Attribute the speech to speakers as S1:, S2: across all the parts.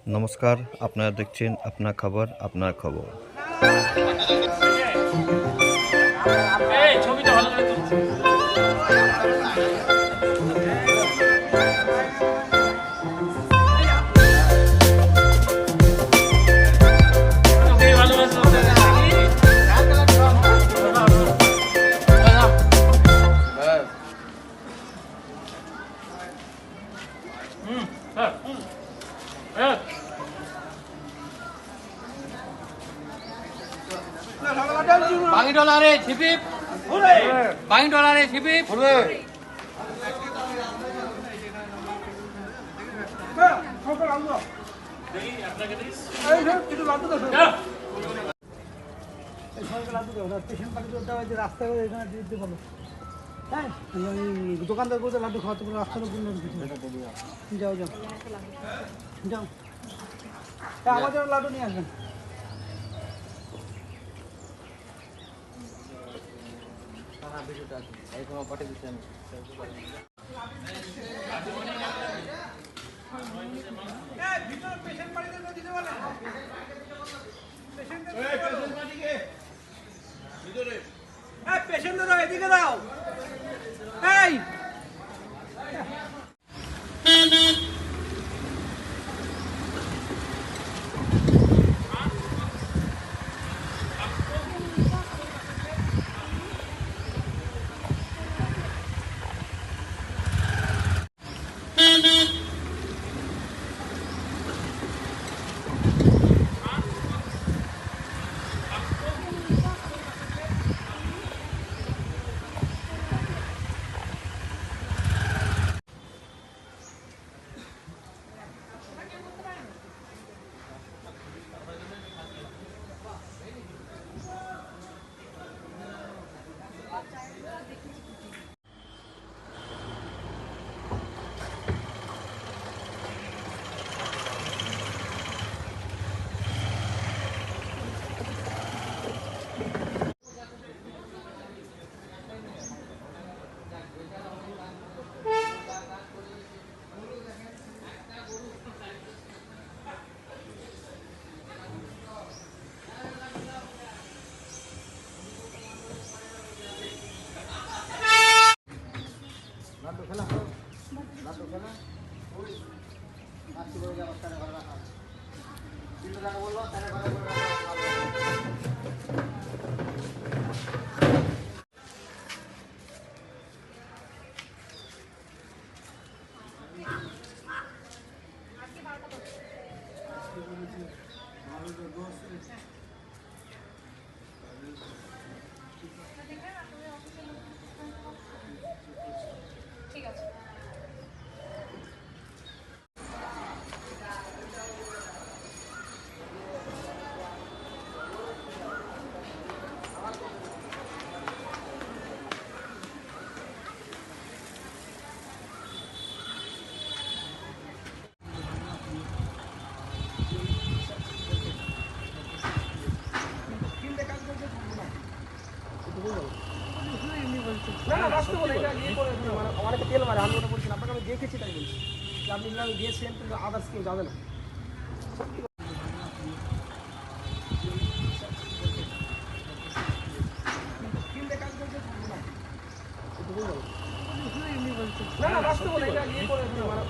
S1: নমস্কার, আপনারা দেখছেন আপনার খবর আপনার খবর।
S2: ছবিটা ভালো করে তুলছি। বাকি ডলারে ছিপি বাকি ডলারে ছিপি
S3: দোকানদার বলতে লাড্ডু খাওয়াতে পারো রাস্তার উপর যাও যাও যাও আমাদের লাড্ডু নিয়ে আসবেন। পেশেন্টরা এদিকে দাও। এই
S4: ঠিক আছে।
S3: অনেকে তেল মারে, আমি ওটা বলছি না, আপনাকে আমি দেখেছি তাই বলছি যে আপনি আমি দিয়েছেন কিন্তু আদার্স কেউ যাবে না।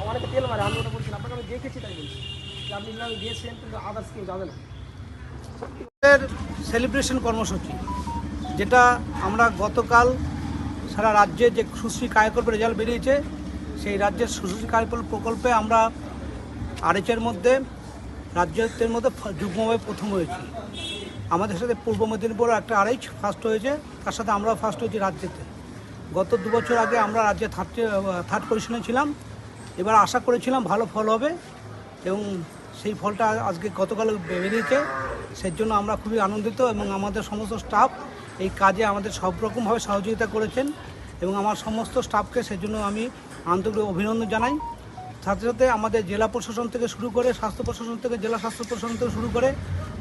S3: অনেকে তেল মারে, আমি ওটা বলছি না, আপনাকে আমি দেখেছি তাই বলছি যে আপনি আমি দিয়েছেন কিন্তু আদার্স কেউ যাবে না। সেলিব্রেশন কর্মসূচি যেটা আমরা গতকাল সারা রাজ্যে যে সুশ্রী কায়কল্প রেজাল্ট বেরিয়েছে, সেই রাজ্যের সুশ্রী কায়কল্প প্রকল্পে আমরা আরএচের মধ্যে রাজ্যের মধ্যে যুগ্মভাবে প্রথম হয়েছি। আমাদের সাথে পূর্ব মেদিনীপুর একটা আরএইচ ফার্স্ট হয়েছে, তার সাথে আমরাও ফার্স্ট হয়েছি রাজ্যেতে। গত 2 বছর আগে আমরা রাজ্যে থার্ড পজিশনে ছিলাম। এবার আশা করেছিলাম ভালো ফল হবে এবং সেই ফলটা আজকে গতকাল বেরিয়েছে। সেই জন্য আমরা খুবই আনন্দিত এবং আমাদের সমস্ত স্টাফ এই কাজে আমাদের সব রকমভাবে সহযোগিতা করেছেন এবং আমার সমস্ত স্টাফকে সেই জন্য আমি আন্তরিক অভিনন্দন জানাই। সাথে সাথে আমাদের জেলা প্রশাসন থেকে শুরু করে স্বাস্থ্য প্রশাসন থেকে জেলা স্বাস্থ্য প্রশাসন থেকে শুরু করে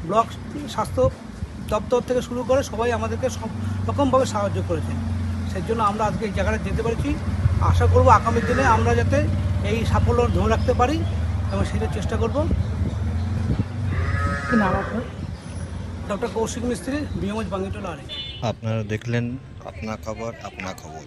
S3: ব্লক স্বাস্থ্য দপ্তর থেকে শুরু করে সবাই আমাদেরকে সব রকমভাবে সাহায্য করেছেন। সেই জন্য আমরা আজকে এই জায়গাটা যেতে পেরেছি। আশা করব আগামী দিনে আমরা যাতে এই সাফল্য ধরে রাখতে পারি এবং সেটা চেষ্টা করব।
S5: কি নাম আপনার?
S3: ডক্টর কৌশিক মিস্ত্রি, বিএমএইচ বাঙ্গিটোলা আরে।
S1: আপনারা দেখলেন আপনা খবর আপনা খবর।